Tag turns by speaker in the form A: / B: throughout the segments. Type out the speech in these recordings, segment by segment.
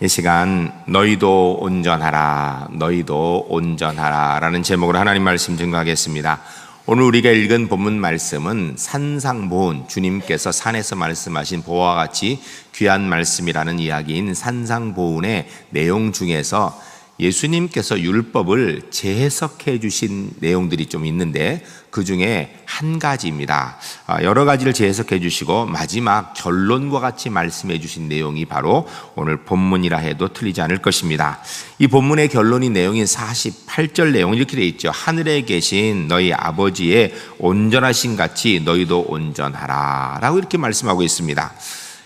A: 이 시간 너희도 온전하라, 너희도 온전하라 라는 제목으로 하나님 말씀 증거하겠습니다. 오늘 우리가 읽은 본문 말씀은 산상보훈, 주님께서 산에서 말씀하신 보화와 같이 귀한 말씀이라는 이야기인 산상보훈의 내용 중에서 예수님께서 율법을 재해석해 주신 내용들이 좀 있는데 그 중에 한 가지입니다. 여러 가지를 재해석해 주시고 마지막 결론과 같이 말씀해 주신 내용이 바로 오늘 본문이라 해도 틀리지 않을 것입니다. 이 본문의 결론인 내용인 48절 내용은 이렇게 되어 있죠. 하늘에 계신 너희 아버지의 온전하신 같이 너희도 온전하라 라고 이렇게 말씀하고 있습니다.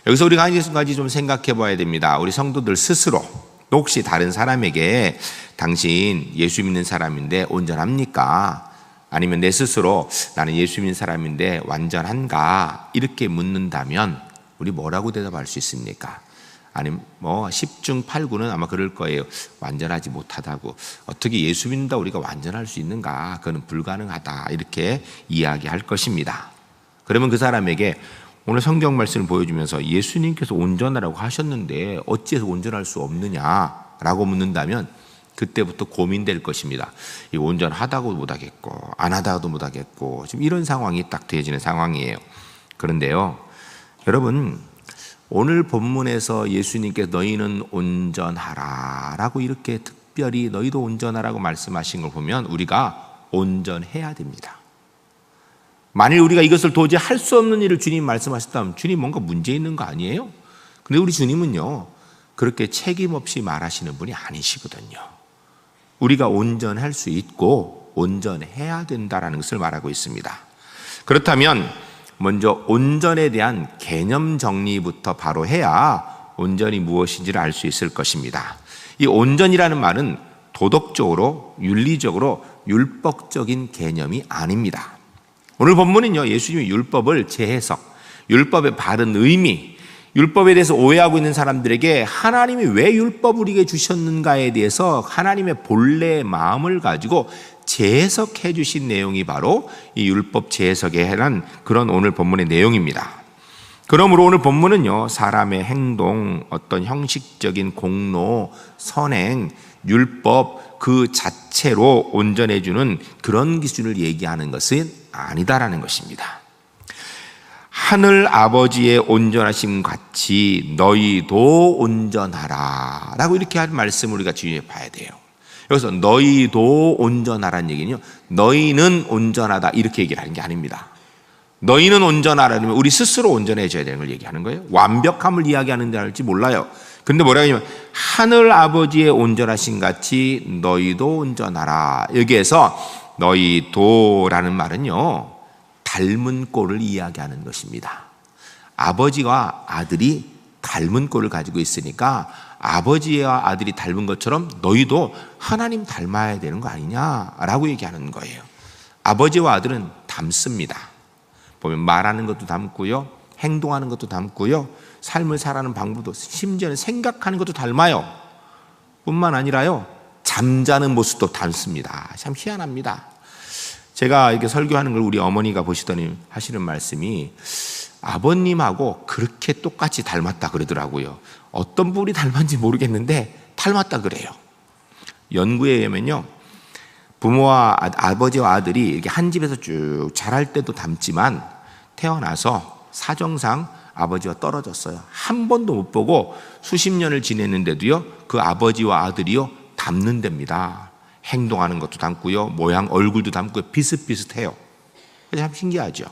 A: 여기서 우리가 한 가지 좀 생각해 봐야 됩니다. 우리 성도들 스스로 또 혹시 다른 사람에게 당신 예수 믿는 사람인데 온전합니까? 아니면 내 스스로 나는 예수 믿는 사람인데 완전한가? 이렇게 묻는다면 우리 뭐라고 대답할 수 있습니까? 아니면 10중 8구는 아마 그럴 거예요. 완전하지 못하다고. 어떻게 예수 믿는다 우리가 완전할 수 있는가? 그건 불가능하다. 이렇게 이야기할 것입니다. 그러면 그 사람에게 오늘 성경 말씀을 보여주면서 예수님께서 온전하라고 하셨는데 어찌해서 온전할 수 없느냐라고 묻는다면 그때부터 고민될 것입니다. 이 온전하다고 못하겠고 안 하다가도 못하겠고 지금 이런 상황이 딱 되어지는 상황이에요. 그런데요, 여러분 오늘 본문에서 예수님께서 너희는 온전하라 라고 이렇게 특별히 너희도 온전하라고 말씀하신 걸 보면 우리가 온전해야 됩니다. 만일 우리가 이것을 도저히 할 수 없는 일을 주님 말씀하셨다면 주님 뭔가 문제 있는 거 아니에요? 근데 우리 주님은요 그렇게 책임 없이 말하시는 분이 아니시거든요. 우리가 온전할 수 있고 온전해야 된다는 것을 말하고 있습니다. 그렇다면 먼저 온전에 대한 개념 정리부터 바로 해야 온전이 무엇인지를 알 수 있을 것입니다. 이 온전이라는 말은 도덕적으로 윤리적으로 율법적인 개념이 아닙니다. 오늘 본문은요 예수님이 율법을 재해석, 율법의 바른 의미, 율법에 대해서 오해하고 있는 사람들에게 하나님이 왜 율법을 우리에게 주셨는가에 대해서 하나님의 본래의 마음을 가지고 재해석해 주신 내용이 바로 이 율법 재해석에 해당 그런 오늘 본문의 내용입니다. 그러므로 오늘 본문은요 사람의 행동, 어떤 형식적인 공로, 선행, 율법 그 자체로 온전해주는 그런 기준을 얘기하는 것은 아니다라는 것입니다. 하늘 아버지의 온전하심 같이 너희도 온전하라 라고 이렇게 한 말씀을 우리가 주의해 봐야 돼요. 여기서 너희도 온전하라는 얘기는요 너희는 온전하다 이렇게 얘기를 하는 게 아닙니다. 너희는 온전하라면 우리 스스로 온전해져야 되는 걸 얘기하는 거예요. 완벽함을 이야기하는 데 할지 몰라요. 그런데 뭐라고 하냐면 하늘 아버지의 온전하신 같이 너희도 온전하라. 여기에서 너희도라는 말은요 닮은 꼴을 이야기하는 것입니다. 아버지와 아들이 닮은 꼴을 가지고 있으니까 아버지와 아들이 닮은 것처럼 너희도 하나님 닮아야 되는 거 아니냐라고 얘기하는 거예요. 아버지와 아들은 닮습니다. 보면 말하는 것도 닮고요, 행동하는 것도 닮고요, 삶을 살아가는 방법도 심지어는 생각하는 것도 닮아요. 뿐만 아니라요 잠자는 모습도 닮습니다. 참 희한합니다. 제가 이렇게 설교하는 걸 우리 어머니가 보시더니 하시는 말씀이 아버님하고 그렇게 똑같이 닮았다 그러더라고요. 어떤 부분이 닮았는지 모르겠는데 닮았다 그래요. 연구에 의하면요 부모와 아버지와 아들이 이렇게 한 집에서 쭉 자랄 때도 닮지만 태어나서 사정상 아버지와 떨어졌어요. 한 번도 못 보고 수십 년을 지냈는데도요 그 아버지와 아들이요 닮는답니다. 행동하는 것도 닮고요, 모양 얼굴도 닮고요, 비슷비슷해요. 참 신기하죠.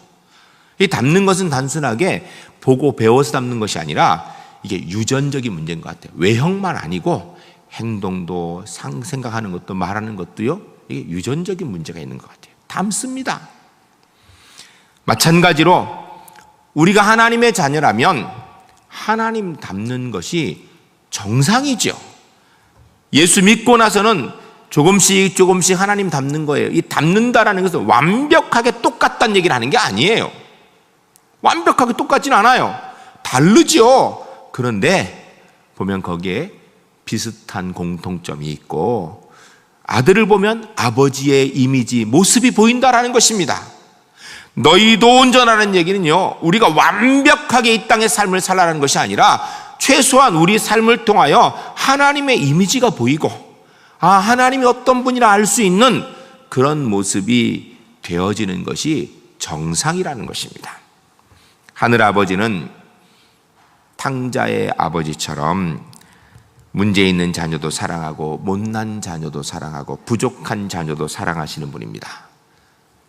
A: 이 닮는 것은 단순하게 보고 배워서 닮는 것이 아니라 이게 유전적인 문제인 것 같아요. 외형만 아니고 행동도 생각하는 것도 말하는 것도요 이게 유전적인 문제가 있는 것 같아요. 닮습니다. 마찬가지로 우리가 하나님의 자녀라면 하나님 닮는 것이 정상이죠. 예수 믿고 나서는 조금씩 하나님 닮는 거예요. 이 닮는다라는 것은 완벽하게 똑같다는 얘기를 하는 게 아니에요. 완벽하게 똑같진 않아요. 다르죠. 그런데 보면 거기에 비슷한 공통점이 있고 아들을 보면 아버지의 이미지, 모습이 보인다라는 것입니다. 너희도 온전하라는 얘기는요 우리가 완벽하게 이 땅의 삶을 살아가는 것이 아니라 최소한 우리 삶을 통하여 하나님의 이미지가 보이고 하나님이 어떤 분이라 알 수 있는 그런 모습이 되어지는 것이 정상이라는 것입니다. 하늘아버지는 탕자의 아버지처럼 문제 있는 자녀도 사랑하고 못난 자녀도 사랑하고 부족한 자녀도 사랑하시는 분입니다.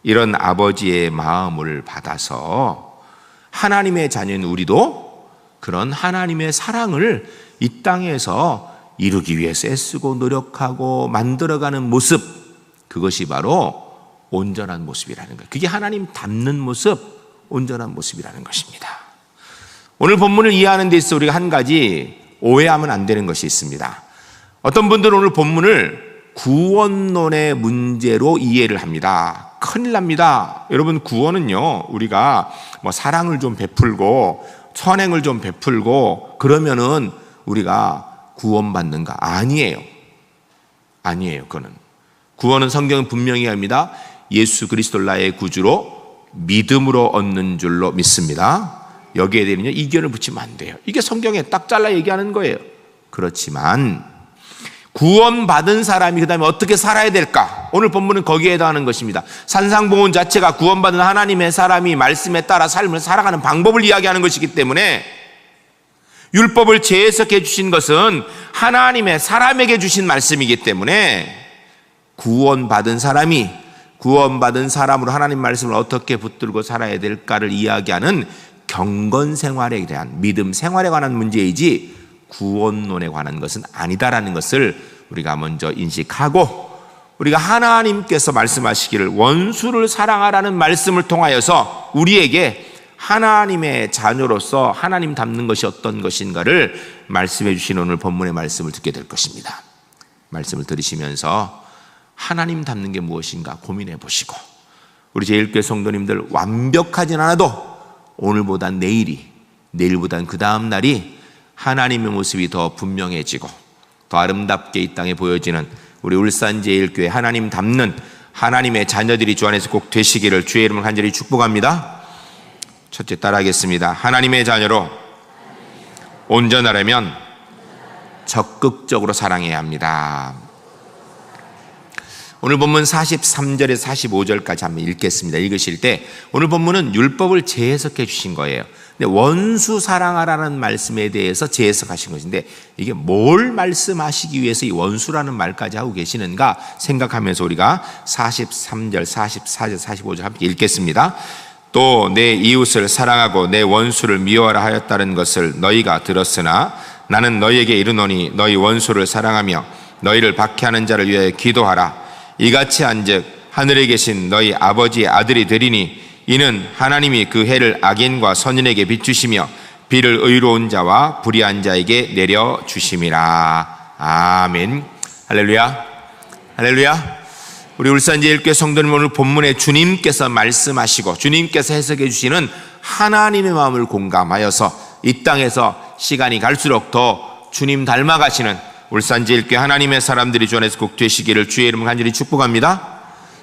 A: 이런 아버지의 마음을 받아서 하나님의 자녀인 우리도 그런 하나님의 사랑을 이 땅에서 이루기 위해서 애쓰고 노력하고 만들어가는 모습, 그것이 바로 온전한 모습이라는 거예요. 그게 하나님 닮는 모습, 온전한 모습이라는 것입니다. 오늘 본문을 이해하는 데 있어서 우리가 한 가지 오해하면 안 되는 것이 있습니다. 어떤 분들은 오늘 본문을 구원론의 문제로 이해를 합니다. 큰일 납니다. 여러분, 구원은요, 우리가 사랑을 좀 베풀고 선행을 좀 베풀고 그러면은 우리가 구원받는가? 아니에요. 그거는. 구원은 성경은 분명히 합니다. 예수 그리스도를 나의 구주로 믿음으로 얻는 줄로 믿습니다. 여기에 대해서 이견을 붙이면 안 돼요. 이게 성경에 딱 잘라 얘기하는 거예요. 그렇지만 구원받은 사람이 그 다음에 어떻게 살아야 될까? 오늘 본문은 거기에 해당하는 것입니다. 산상보훈 자체가 구원받은 하나님의 사람이 말씀에 따라 삶을 살아가는 방법을 이야기하는 것이기 때문에 율법을 재해석해 주신 것은 하나님의 사람에게 주신 말씀이기 때문에 구원받은 사람으로 하나님 말씀을 어떻게 붙들고 살아야 될까를 이야기하는 경건 생활에 대한 믿음 생활에 관한 문제이지 구원론에 관한 것은 아니다라는 것을 우리가 먼저 인식하고, 우리가 하나님께서 말씀하시기를 원수를 사랑하라는 말씀을 통하여서 우리에게 하나님의 자녀로서 하나님 닮는 것이 어떤 것인가를 말씀해 주신 오늘 본문의 말씀을 듣게 될 것입니다. 말씀을 들으시면서 하나님 닮는 게 무엇인가 고민해 보시고, 우리 제1교회 성도님들 완벽하진 않아도 오늘보다 내일보단 그 다음 날이 하나님의 모습이 더 분명해지고 더 아름답게 이 땅에 보여지는 우리 울산 제1교회 하나님 닮는 하나님의 자녀들이 주 안에서 꼭 되시기를 주의 이름을 간절히 축복합니다. 첫째 따라하겠습니다. 하나님의 자녀로 온전하려면 적극적으로 사랑해야 합니다. 오늘 본문 43절에서 45절까지 한번 읽겠습니다. 읽으실 때 오늘 본문은 율법을 재해석해 주신 거예요. 근데 원수 사랑하라는 말씀에 대해서 재해석하신 것인데, 이게 뭘 말씀하시기 위해서 이 원수라는 말까지 하고 계시는가 생각하면서 우리가 43절, 44절, 45절 함께 읽겠습니다. 또 내 이웃을 사랑하고 내 원수를 미워하라 하였다는 것을 너희가 들었으나 나는 너희에게 이르노니 너희 원수를 사랑하며 너희를 박해하는 자를 위하여 기도하라. 이같이 한즉 하늘에 계신 너희 아버지의 아들이 되리니 이는 하나님이 그 해를 악인과 선인에게 비추시며 비를 의로운 자와 불의한 자에게 내려주심이라. 아멘. 할렐루야. 할렐루야. 우리 울산제일교회 성도님, 오늘 본문에 주님께서 말씀하시고 주님께서 해석해 주시는 하나님의 마음을 공감하여서 이 땅에서 시간이 갈수록 더 주님 닮아가시는 울산제일교회 하나님의 사람들이 주 안에서 꼭 되시기를 주의 이름을 간절히 축복합니다.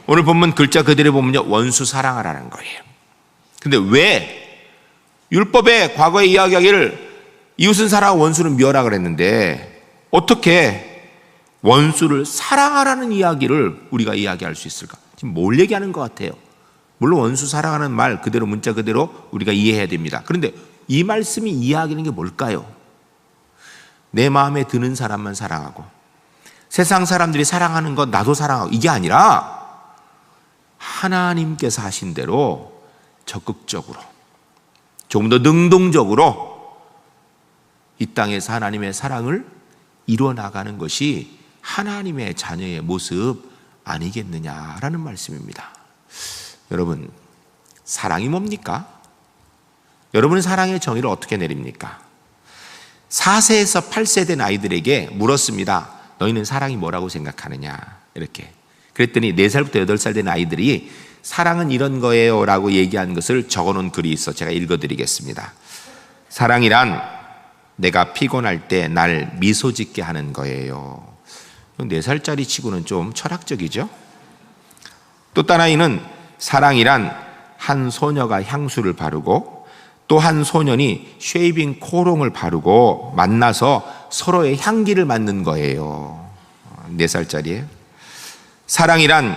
A: 오늘 본문 글자 그대로 보면요, 원수 사랑하라는 거예요. 근데 왜 율법에 과거에 이야기하기를 이웃은 사랑하고 원수는 미워라 그랬는데 어떻게 원수를 사랑하라는 이야기를 우리가 이야기할 수 있을까? 지금 뭘 얘기하는 것 같아요? 물론 원수 사랑하는 말 그대로 문자 그대로 우리가 이해해야 됩니다. 그런데 이 말씀이 이야기하는 게 뭘까요? 내 마음에 드는 사람만 사랑하고 세상 사람들이 사랑하는 것 나도 사랑하고, 이게 아니라 하나님께서 하신 대로 적극적으로 조금 더 능동적으로 이 땅에서 하나님의 사랑을 이루어 나가는 것이 하나님의 자녀의 모습 아니겠느냐라는 말씀입니다. 여러분, 사랑이 뭡니까? 여러분은 사랑의 정의를 어떻게 내립니까? 4세에서 8세 된 아이들에게 물었습니다. 너희는 사랑이 뭐라고 생각하느냐? 이렇게. 그랬더니 4살부터 8살 된 아이들이 사랑은 이런 거예요 라고 얘기한 것을 적어놓은 글이 있어 제가 읽어드리겠습니다. 사랑이란 내가 피곤할 때 날 미소 짓게 하는 거예요. 4살짜리 치고는 좀 철학적이죠? 또 딴 아이는 사랑이란 한 소녀가 향수를 바르고 또 한 소년이 쉐이빙 코롱을 바르고 만나서 서로의 향기를 맡는 거예요. 4살짜리예요. 사랑이란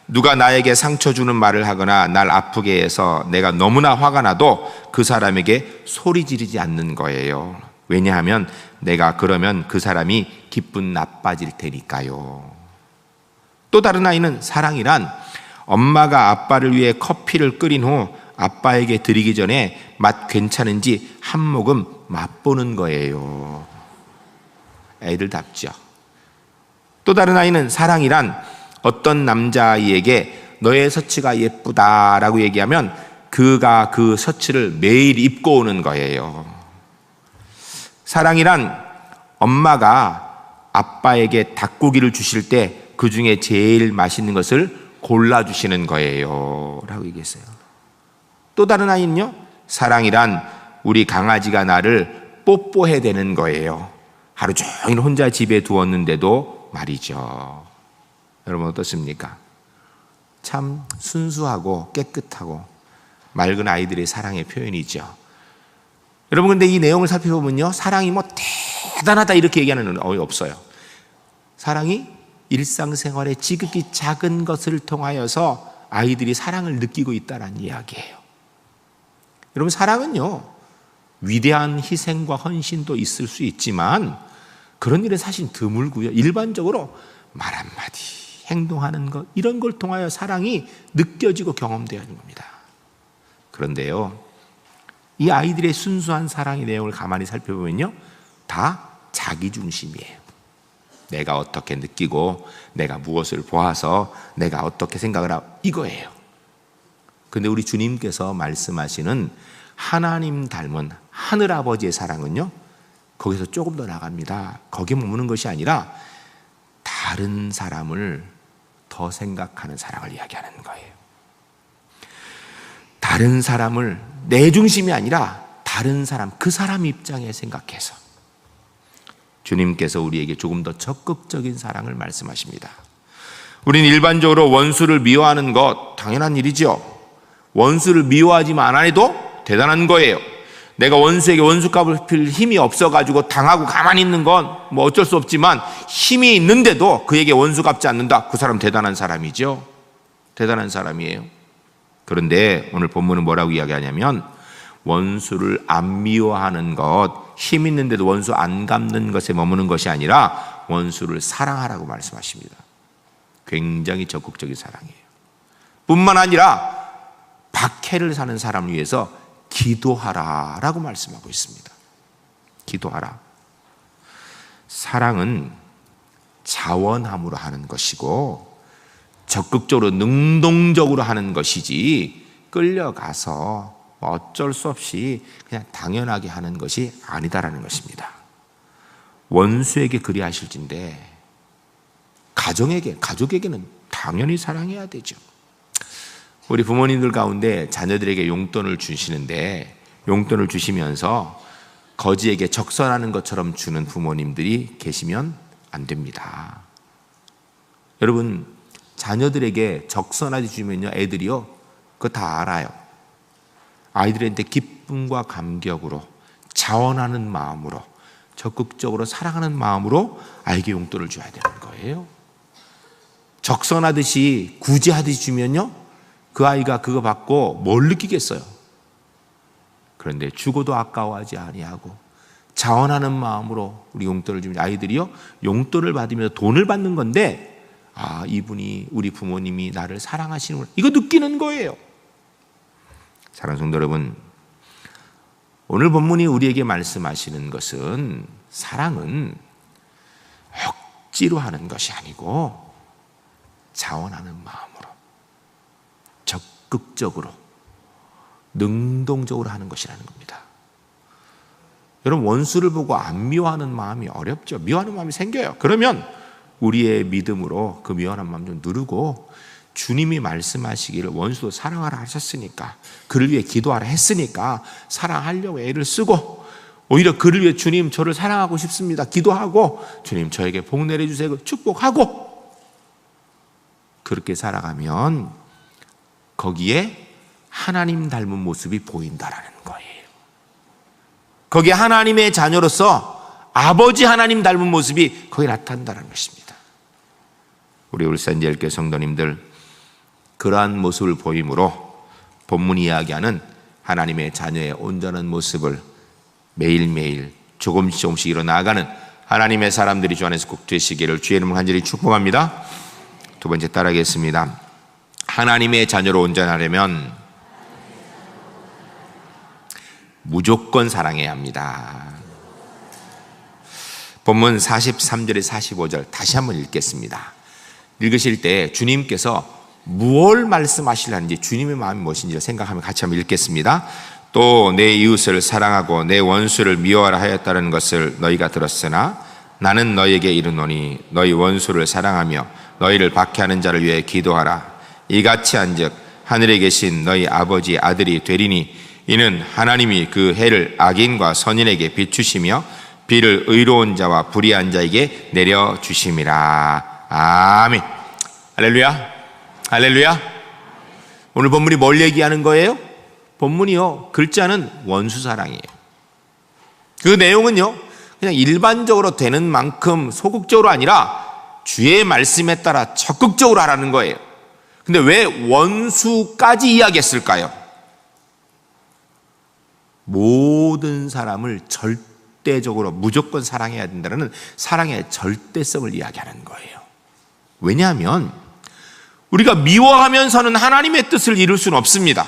A: 누가 나에게 상처 주는 말을 하거나 날 아프게 해서 내가 너무나 화가 나도 그 사람에게 소리 지르지 않는 거예요. 왜냐하면 내가 그러면 그 사람이 기분 나빠질 테니까요. 또 다른 아이는 사랑이란 엄마가 아빠를 위해 커피를 끓인 후 아빠에게 드리기 전에 맛 괜찮은지 한 모금 맛보는 거예요. 애들답죠. 또 다른 아이는 사랑이란 어떤 남자아이에게 너의 셔츠가 예쁘다라고 얘기하면 그가 그 셔츠를 매일 입고 오는 거예요. 사랑이란 엄마가 아빠에게 닭고기를 주실 때 그 중에 제일 맛있는 것을 골라주시는 거예요 라고 얘기했어요. 또 다른 아이는요, 사랑이란 우리 강아지가 나를 뽀뽀해대는 거예요. 하루 종일 혼자 집에 두었는데도 말이죠. 여러분 어떻습니까? 참 순수하고 깨끗하고 맑은 아이들의 사랑의 표현이죠. 여러분 근데 이 내용을 살펴보면요, 사랑이 뭐 대단하다 이렇게 얘기하는 건 없어요. 사랑이 일상생활의 지극히 작은 것을 통하여서 아이들이 사랑을 느끼고 있다는 이야기예요. 여러분 사랑은요, 위대한 희생과 헌신도 있을 수 있지만 그런 일은 사실 드물고요. 일반적으로 말 한마디, 행동하는 것, 이런 걸 통하여 사랑이 느껴지고 경험되어야 하는 겁니다. 그런데요, 이 아이들의 순수한 사랑의 내용을 가만히 살펴보면요, 다 자기중심이에요. 내가 어떻게 느끼고 내가 무엇을 보아서 내가 어떻게 생각을 하고 이거예요. 그런데 우리 주님께서 말씀하시는 하나님 닮은 하늘아버지의 사랑은요, 거기서 조금 더 나갑니다. 거기에 머무는 것이 아니라 다른 사람을 더 생각하는 사랑을 이야기하는 거예요. 다른 사람을 내 중심이 아니라 다른 사람, 그 사람 입장에 생각해서 주님께서 우리에게 조금 더 적극적인 사랑을 말씀하십니다. 우리는 일반적으로 원수를 미워하는 것 당연한 일이죠. 원수를 미워하지만 안 해도 대단한 거예요. 내가 원수에게 원수값을 빌 힘이 없어가지고 당하고 가만히 있는 건 뭐 어쩔 수 없지만 힘이 있는데도 그에게 원수 갚지 않는다. 그 사람 대단한 사람이죠. 대단한 사람이에요. 그런데 오늘 본문은 뭐라고 이야기하냐면 원수를 안 미워하는 것, 힘 있는데도 원수 안 갚는 것에 머무는 것이 아니라 원수를 사랑하라고 말씀하십니다. 굉장히 적극적인 사랑이에요. 뿐만 아니라 박해를 사는 사람을 위해서 기도하라라고 말씀하고 있습니다. 기도하라. 사랑은 자원함으로 하는 것이고 적극적으로 능동적으로 하는 것이지 끌려가서 어쩔 수 없이 그냥 당연하게 하는 것이 아니다라는 것입니다. 원수에게 그리하실진데 가족에게는 당연히 사랑해야 되죠. 우리 부모님들 가운데 자녀들에게 용돈을 주시는데 용돈을 주시면서 거지에게 적선하는 것처럼 주는 부모님들이 계시면 안 됩니다. 여러분 자녀들에게 적선하지 주면요, 애들이요 그거 다 알아요. 아이들한테 기쁨과 감격으로 자원하는 마음으로 적극적으로 사랑하는 마음으로 아이에게 용돈을 줘야 되는 거예요. 적선하듯이 구제하듯이 주면요, 그 아이가 그거 받고 뭘 느끼겠어요? 그런데 주고도 아까워하지 아니하고 자원하는 마음으로 우리 용돈을 주면 아이들이요, 용돈을 받으면서 돈을 받는 건데 아, 이분이 우리 부모님이 나를 사랑하시는구나, 이거 느끼는 거예요. 사랑하는 성도 여러분, 오늘 본문이 우리에게 말씀하시는 것은 사랑은 억지로 하는 것이 아니고 자원하는 마음으로 적극적으로 능동적으로 하는 것이라는 겁니다. 여러분 원수를 보고 안 미워하는 마음이 어렵죠. 미워하는 마음이 생겨요. 그러면 우리의 믿음으로 그 미워하는 마음 좀 누르고 주님이 말씀하시기를 원수도 사랑하라 하셨으니까, 그를 위해 기도하라 했으니까 사랑하려고 애를 쓰고 오히려 그를 위해 주님 저를 사랑하고 싶습니다 기도하고 주님 저에게 복 내려주세요 축복하고 그렇게 살아가면 거기에 하나님 닮은 모습이 보인다라는 거예요. 거기에 하나님의 자녀로서 아버지 하나님 닮은 모습이 거기에 나타난다는 것입니다. 우리 울산제일교회 성도님들, 그러한 모습을 보임으로 본문이 이야기하는 하나님의 자녀의 온전한 모습을 매일매일 조금씩 이뤄나가는 하나님의 사람들이 주 안에서 꼭 되시기를 주의 이름으로 간절히 축복합니다. 두 번째 따라하겠습니다. 하나님의 자녀로 온전하려면 무조건 사랑해야 합니다. 본문 43절에 45절 다시 한번 읽겠습니다. 읽으실 때 주님께서 무엇을 말씀하시려는지, 주님의 마음이 무엇인지 생각하며 같이 한번 읽겠습니다. 또 내 이웃을 사랑하고 내 원수를 미워하라 하였다는 것을 너희가 들었으나 나는 너희에게 이르노니 너희 원수를 사랑하며 너희를 박해하는 자를 위해 기도하라. 이같이 한즉 하늘에 계신 너희 아버지 아들이 되리니 이는 하나님이 그 해를 악인과 선인에게 비추시며 비를 의로운 자와 불의한 자에게 내려주심이라. 아멘. 할렐루야. 할렐루야. 오늘 본문이 뭘 얘기하는 거예요? 본문이요, 글자는 원수 사랑이에요. 그 내용은요, 그냥 일반적으로 되는 만큼 소극적으로 아니라 주의 말씀에 따라 적극적으로 하라는 거예요. 근데 왜 원수까지 이야기했을까요? 모든 사람을 절대적으로 무조건 사랑해야 된다는 사랑의 절대성을 이야기하는 거예요. 왜냐하면 우리가 미워하면서는 하나님의 뜻을 이룰 수는 없습니다.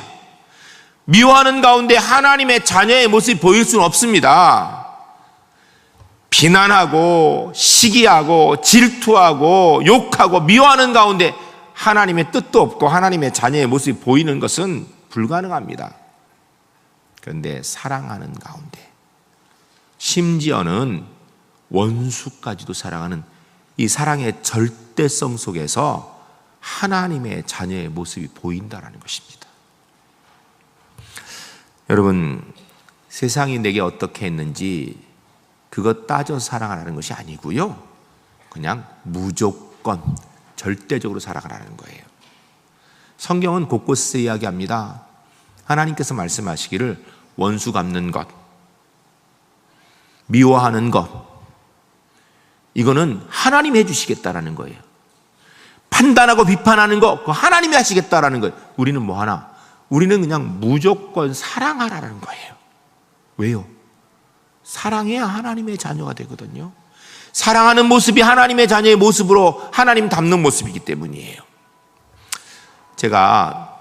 A: 미워하는 가운데 하나님의 자녀의 모습이 보일 수는 없습니다. 비난하고 시기하고 질투하고 욕하고 미워하는 가운데 하나님의 뜻도 없고 하나님의 자녀의 모습이 보이는 것은 불가능합니다. 그런데 사랑하는 가운데, 심지어는 원수까지도 사랑하는 이 사랑의 절대성 속에서 하나님의 자녀의 모습이 보인다는 것입니다. 여러분, 세상이 내게 어떻게 했는지 그것 따져 사랑하라는 것이 아니고요, 그냥 무조건 절대적으로 사랑하라는 거예요. 성경은 곳곳에서 이야기합니다. 하나님께서 말씀하시기를 원수 갚는 것, 미워하는 것, 이거는 하나님이 해주시겠다라는 거예요. 판단하고 비판하는 거, 그거 하나님이 하시겠다라는 거예요. 우리는 뭐 하나? 우리는 그냥 무조건 사랑하라는 거예요. 왜요? 사랑해야 하나님의 자녀가 되거든요. 사랑하는 모습이 하나님의 자녀의 모습으로 하나님 닮는 모습이기 때문이에요. 제가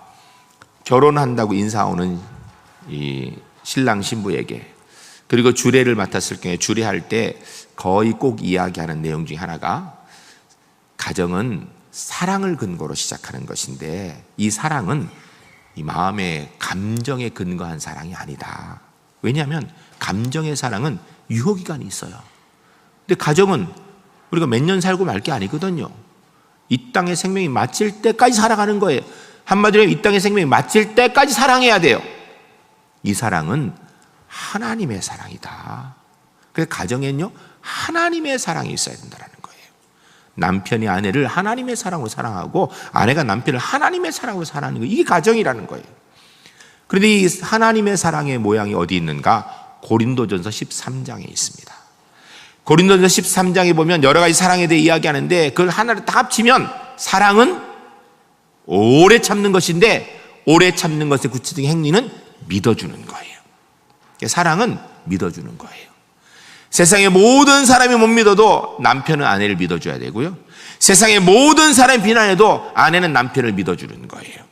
A: 결혼한다고 인사 오는 이 신랑 신부에게, 그리고 주례를 맡았을 경우에 주례할 때 거의 꼭 이야기하는 내용 중에 하나가, 가정은 사랑을 근거로 시작하는 것인데 이 사랑은 이 마음의 감정에 근거한 사랑이 아니다. 왜냐하면 감정의 사랑은 유효기간이 있어요. 근데 가정은 우리가 몇 년 살고 말 게 아니거든요. 이 땅의 생명이 마칠 때까지 살아가는 거예요. 한마디로 이 땅의 생명이 마칠 때까지 사랑해야 돼요. 이 사랑은 하나님의 사랑이다. 그래서 가정에는요, 하나님의 사랑이 있어야 된다는 거예요. 남편이 아내를 하나님의 사랑으로 사랑하고 아내가 남편을 하나님의 사랑으로 사랑하는 거예요. 이게 가정이라는 거예요. 그런데 이 하나님의 사랑의 모양이 어디 있는가? 고린도전서 13장에 있습니다. 고린도전서 13장에 보면 여러 가지 사랑에 대해 이야기하는데 그걸 하나를 다 합치면 사랑은 오래 참는 것인데, 오래 참는 것의 구체적인 행위는 믿어주는 거예요. 사랑은 믿어주는 거예요. 세상의 모든 사람이 못 믿어도 남편은 아내를 믿어줘야 되고요, 세상의 모든 사람이 비난해도 아내는 남편을 믿어주는 거예요.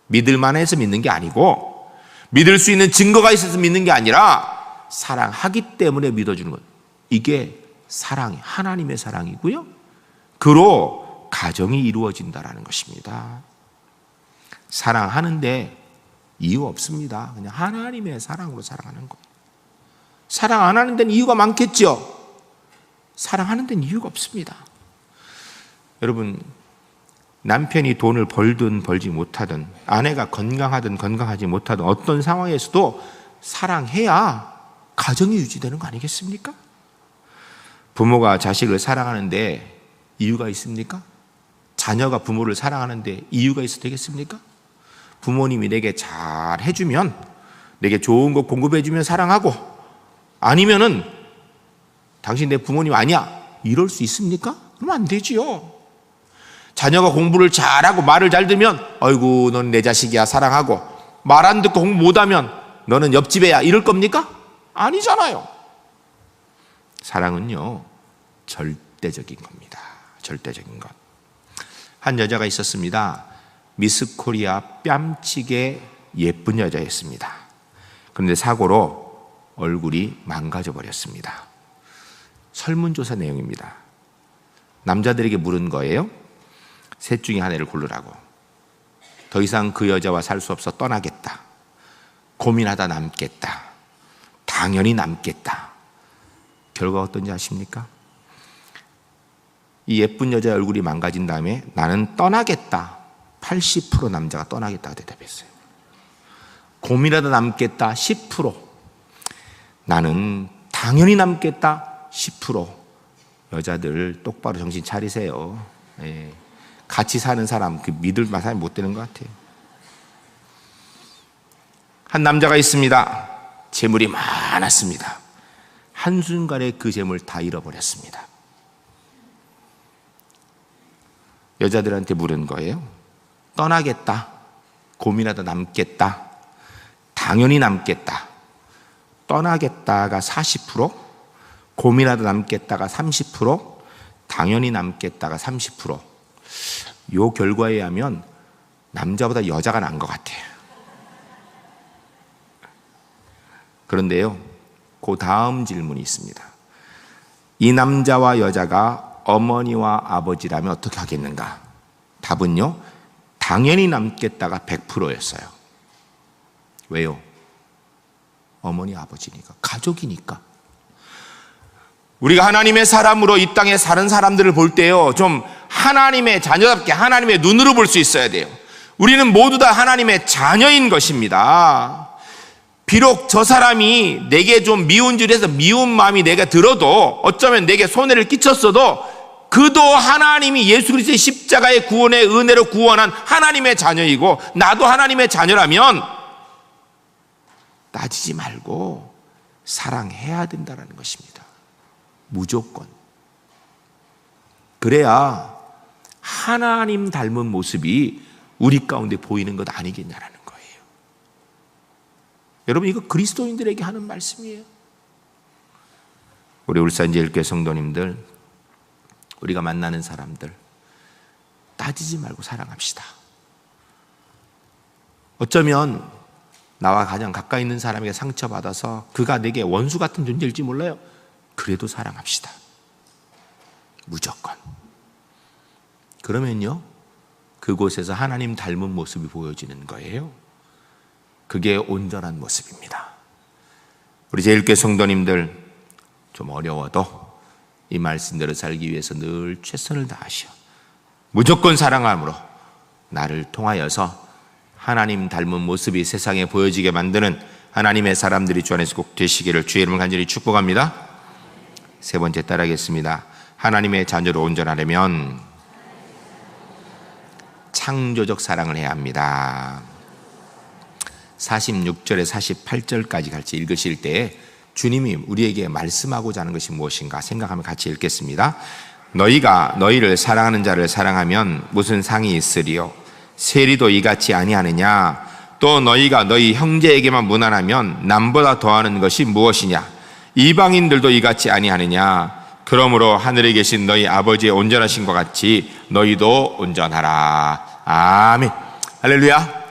A: 믿을 만해서 믿는 게 아니고, 믿을 수 있는 증거가 있어서 믿는 게 아니라 사랑하기 때문에 믿어주는 거예요. 이게 사랑이 하나님의 사랑이고요, 그로 가정이 이루어진다는 것입니다. 사랑하는데 이유 없습니다. 그냥 하나님의 사랑으로 사랑하는 거예요. 사랑 안 하는 데는 이유가 많겠죠. 사랑하는 데는 이유가 없습니다. 여러분, 남편이 돈을 벌든 벌지 못하든, 아내가 건강하든 건강하지 못하든 어떤 상황에서도 사랑해야 가정이 유지되는 거 아니겠습니까? 부모가 자식을 사랑하는데 이유가 있습니까? 자녀가 부모를 사랑하는데 이유가 있어도 되겠습니까? 부모님이 내게 잘 해주면, 내게 좋은 거 공급해주면 사랑하고, 아니면은 당신 내 부모님 아니야, 이럴 수 있습니까? 그러면 안 되지요. 자녀가 공부를 잘하고 말을 잘 들으면 아이고 넌 내 자식이야 사랑하고, 말 안 듣고 공부 못하면 너는 옆집 애야 이럴 겁니까? 아니잖아요. 사랑은요 절대적인 겁니다. 절대적인 것. 한 여자가 있었습니다. 미스 코리아 뺨치게 예쁜 여자였습니다. 그런데 사고로 얼굴이 망가져 버렸습니다. 설문조사 내용입니다. 남자들에게 물은 거예요. 셋 중에 하나를 고르라고. 더 이상 그 여자와 살 수 없어 떠나겠다, 고민하다 남겠다, 당연히 남겠다. 결과가 어떤지 아십니까? 이 예쁜 여자의 얼굴이 망가진 다음에 나는 떠나겠다, 80% 남자가 떠나겠다고 대답했어요. 고민하다 남겠다 10%, 나는 당연히 남겠다 10%. 여자들 똑바로 정신 차리세요. 예. 같이 사는 사람 믿을 만한 사람이 못 되는 것 같아요. 한 남자가 있습니다. 재물이 많았습니다. 한순간에 그 재물 다 잃어버렸습니다. 여자들한테 물은 거예요. 떠나겠다, 고민하다 남겠다, 당연히 남겠다. 떠나겠다가 40%, 고민하다 남겠다가 30%, 당연히 남겠다가 30%. 요 결과에 의하면 남자보다 여자가 난 것 같아요. 그런데요, 그 다음 질문이 있습니다. 이 남자와 여자가 어머니와 아버지라면 어떻게 하겠는가? 답은요, 당연히 남겠다가 100%였어요. 왜요? 어머니 아버지니까, 가족이니까. 우리가 하나님의 사람으로 이 땅에 사는 사람들을 볼 때요, 좀 하나님의 자녀답게 하나님의 눈으로 볼 수 있어야 돼요. 우리는 모두 다 하나님의 자녀인 것입니다. 비록 저 사람이 내게 좀 미운 짓을 해서 미운 마음이 내가 들어도, 어쩌면 내게 손해를 끼쳤어도, 그도 하나님이 예수 그리스도의 십자가의 구원의 은혜로 구원한 하나님의 자녀이고 나도 하나님의 자녀라면 따지지 말고 사랑해야 된다는 것입니다. 무조건. 그래야 하나님 닮은 모습이 우리 가운데 보이는 것 아니겠냐라는 거예요. 여러분, 이거 그리스도인들에게 하는 말씀이에요. 우리 울산제일교회 성도님들, 우리가 만나는 사람들 따지지 말고 사랑합시다. 어쩌면 나와 가장 가까이 있는 사람에게 상처받아서 그가 내게 원수 같은 존재일지 몰라요. 그래도 사랑합시다. 무조건. 그러면요, 그곳에서 하나님 닮은 모습이 보여지는 거예요. 그게 온전한 모습입니다. 우리 제일교회 성도님들, 좀 어려워도 이 말씀대로 살기 위해서 늘 최선을 다하시오. 무조건 사랑함으로 나를 통하여서 하나님 닮은 모습이 세상에 보여지게 만드는 하나님의 사람들이 주 안에서 꼭 되시기를 주의 이름을 간절히 축복합니다. 세 번째 따라하겠습니다. 하나님의 자녀로 온전하려면 창조적 사랑을 해야 합니다. 46절에 48절까지 같이 읽으실 때 주님이 우리에게 말씀하고자 하는 것이 무엇인가 생각하며 같이 읽겠습니다. 너희가 너희를 사랑하는 자를 사랑하면 무슨 상이 있으리요? 세리도 이같이 아니하느냐? 또 너희가 너희 형제에게만 무난하면 남보다 더하는 것이 무엇이냐? 이방인들도 이같이 아니하느냐? 그러므로 하늘에 계신 너희 아버지의 온전하신 것 같이 너희도 온전하라. 아멘. 할렐루야.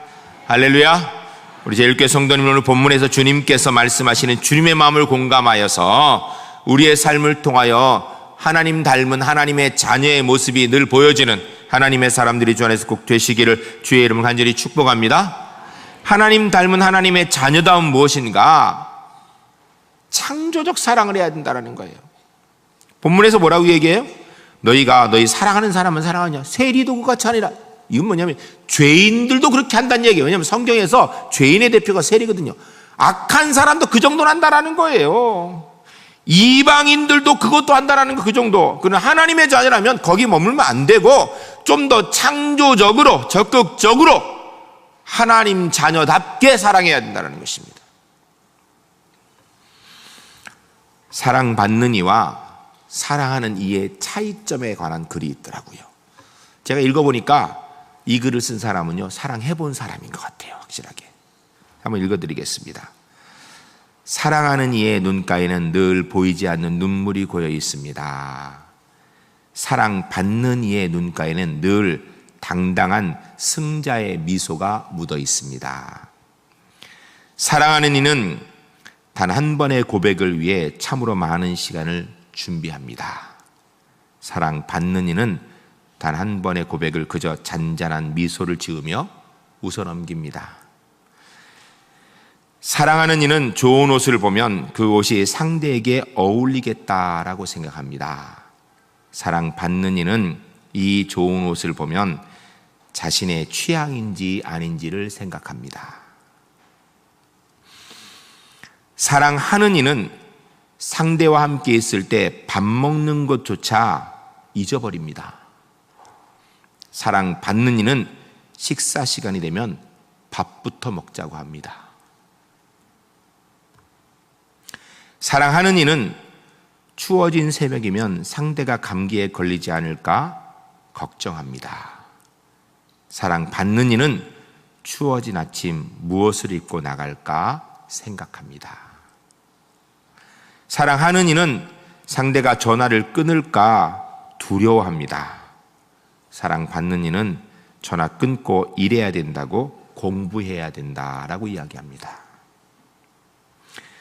A: 할렐루야. 우리 제일교회 성도님, 오늘 본문에서 주님께서 말씀하시는 주님의 마음을 공감하여서 우리의 삶을 통하여 하나님 닮은 하나님의 자녀의 모습이 늘 보여지는 하나님의 사람들이 주 안에서 꼭 되시기를 주의 이름을 간절히 축복합니다. 하나님 닮은 하나님의 자녀다움 무엇인가? 창조적 사랑을 해야 된다는 거예요. 본문에서 뭐라고 얘기해요? 너희가 너희 사랑하는 사람은 사랑하냐? 세리도 그같이 아니라. 이건 뭐냐면 죄인들도 그렇게 한다는 얘기예요. 왜냐하면 성경에서 죄인의 대표가 세리거든요. 악한 사람도 그 정도는 한다라는 거예요. 이방인들도 그것도 한다라는 거, 그 정도. 그는 하나님의 자녀라면 거기 머물면 안 되고 좀 더 창조적으로, 적극적으로 하나님 자녀답게 사랑해야 된다는 것입니다. 사랑받는 이와 사랑하는 이의 차이점에 관한 글이 있더라고요. 제가 읽어보니까 이 글을 쓴 사람은요, 사랑해본 사람인 것 같아요. 확실하게. 한번 읽어드리겠습니다. 사랑하는 이의 눈가에는 늘 보이지 않는 눈물이 고여 있습니다. 사랑받는 이의 눈가에는 늘 당당한 승자의 미소가 묻어 있습니다. 사랑하는 이는 단 한 번의 고백을 위해 참으로 많은 시간을 준비합니다. 사랑받는 이는 단 한 번의 고백을 그저 잔잔한 미소를 지으며 웃어넘깁니다. 사랑하는 이는 좋은 옷을 보면 그 옷이 상대에게 어울리겠다라고 생각합니다. 사랑받는 이는 이 좋은 옷을 보면 자신의 취향인지 아닌지를 생각합니다. 사랑하는 이는 상대와 함께 있을 때 밥 먹는 것조차 잊어버립니다. 사랑받는 이는 식사 시간이 되면 밥부터 먹자고 합니다. 사랑하는 이는 추워진 새벽이면 상대가 감기에 걸리지 않을까 걱정합니다. 사랑받는 이는 추워진 아침 무엇을 입고 나갈까 생각합니다. 사랑하는 이는 상대가 전화를 끊을까 두려워합니다. 사랑받는 이는 전화 끊고 일해야 된다고 공부해야 된다라고 이야기합니다.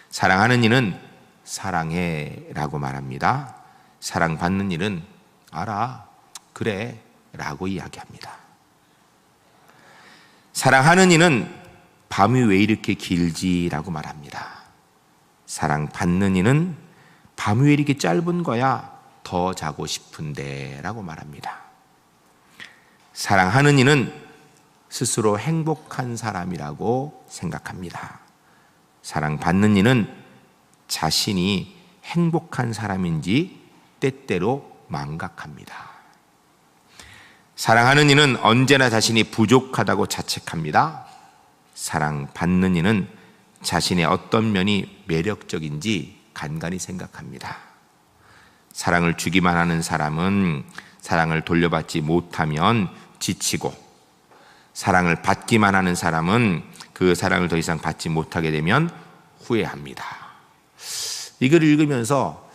A: 사랑하는 이는 사랑해 라고 말합니다. 사랑받는 이는 알아, 그래 라고 이야기합니다. 사랑하는 이는 밤이 왜 이렇게 길지 라고 말합니다. 사랑받는 이는 밤이 왜 이렇게 짧은 거야, 더 자고 싶은데 라고 말합니다. 사랑하는 이는 스스로 행복한 사람이라고 생각합니다. 사랑받는 이는 자신이 행복한 사람인지 때때로 망각합니다. 사랑하는 이는 언제나 자신이 부족하다고 자책합니다. 사랑받는 이는 자신의 어떤 면이 매력적인지 간간히 생각합니다. 사랑을 주기만 하는 사람은 사랑을 돌려받지 못하면 지치고, 사랑을 받기만 하는 사람은 그 사랑을 더 이상 받지 못하게 되면 후회합니다. 이걸 읽으면서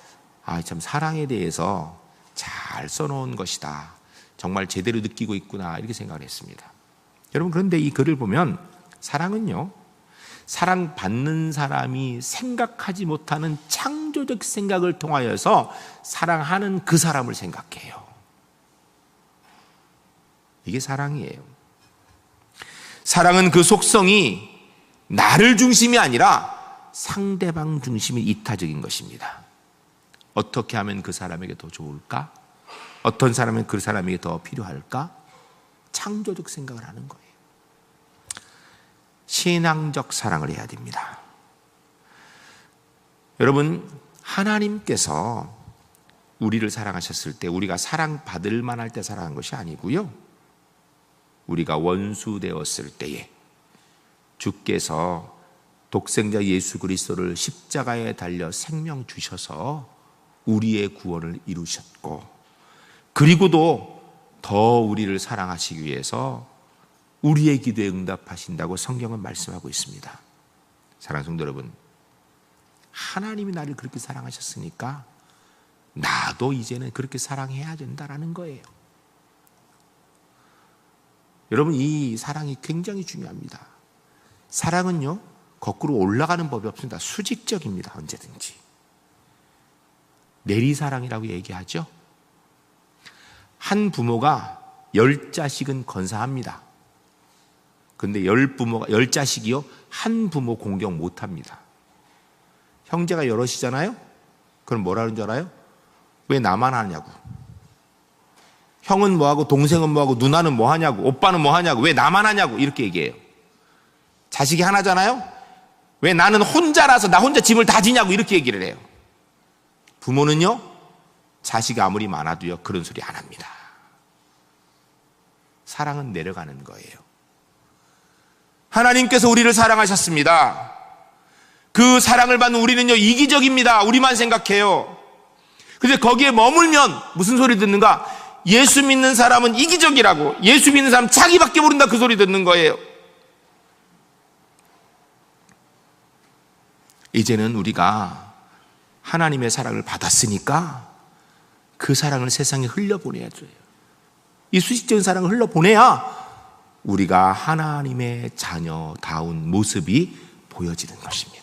A: 참 사랑에 대해서 잘 써놓은 것이다, 정말 제대로 느끼고 있구나, 이렇게 생각을 했습니다. 여러분, 그런데 이 글을 보면 사랑은요, 사랑받는 사람이 생각하지 못하는 창조적 생각을 통하여서 사랑하는 그 사람을 생각해요. 이게 사랑이에요. 사랑은 그 속성이 나를 중심이 아니라 상대방 중심이 이타적인 것입니다. 어떻게 하면 그 사람에게 더 좋을까? 어떤 사람은 그 사람에게 더 필요할까? 창조적 생각을 하는 거예요. 신앙적 사랑을 해야 됩니다. 여러분, 하나님께서 우리를 사랑하셨을 때 우리가 사랑받을 만할 때 사랑한 것이 아니고요, 우리가 원수 되었을 때에 주께서 독생자 예수 그리스도를 십자가에 달려 생명 주셔서 우리의 구원을 이루셨고, 그리고도 더 우리를 사랑하시기 위해서 우리의 기도에 응답하신다고 성경은 말씀하고 있습니다. 사랑하는 성도 여러분, 하나님이 나를 그렇게 사랑하셨으니까 나도 이제는 그렇게 사랑해야 된다라는 거예요. 여러분, 이 사랑이 굉장히 중요합니다. 사랑은요, 거꾸로 올라가는 법이 없습니다. 수직적입니다. 언제든지. 내리사랑이라고 얘기하죠. 한 부모가 10자식은 건사합니다. 근데 10자식이요, 한 부모 공경 못합니다. 형제가 여럿이잖아요? 그럼 뭐라는 줄 알아요? 왜 나만 하냐고. 형은 뭐하고, 동생은 뭐하고, 누나는 뭐하냐고, 오빠는 뭐하냐고, 왜 나만 하냐고, 이렇게 얘기해요. 자식이 하나잖아요? 왜 나는 혼자라서 나 혼자 짐을 다 지냐고, 이렇게 얘기를 해요. 부모는요, 자식이 아무리 많아도요, 그런 소리 안 합니다. 사랑은 내려가는 거예요. 하나님께서 우리를 사랑하셨습니다. 그 사랑을 받는 우리는요, 이기적입니다. 우리만 생각해요. 근데 거기에 머물면 무슨 소리 듣는가? 예수 믿는 사람은 이기적이라고, 예수 믿는 사람은 자기밖에 모른다, 그 소리 듣는 거예요. 이제는 우리가 하나님의 사랑을 받았으니까 그 사랑을 세상에 흘려보내야 돼요. 이 수직적인 사랑을 흘려보내야 우리가 하나님의 자녀다운 모습이 보여지는 것입니다.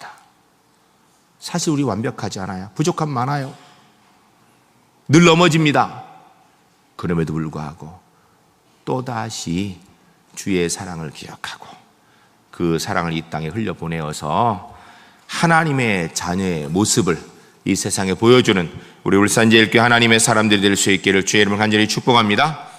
A: 사실 우리 완벽하지 않아요. 부족함 많아요. 늘 넘어집니다. 그럼에도 불구하고 또다시 주의 사랑을 기억하고 그 사랑을 이 땅에 흘려보내어서 하나님의 자녀의 모습을 이 세상에 보여주는 우리 울산제일교회 하나님의 사람들이 될 수 있기를 주의 이름으로 간절히 축복합니다.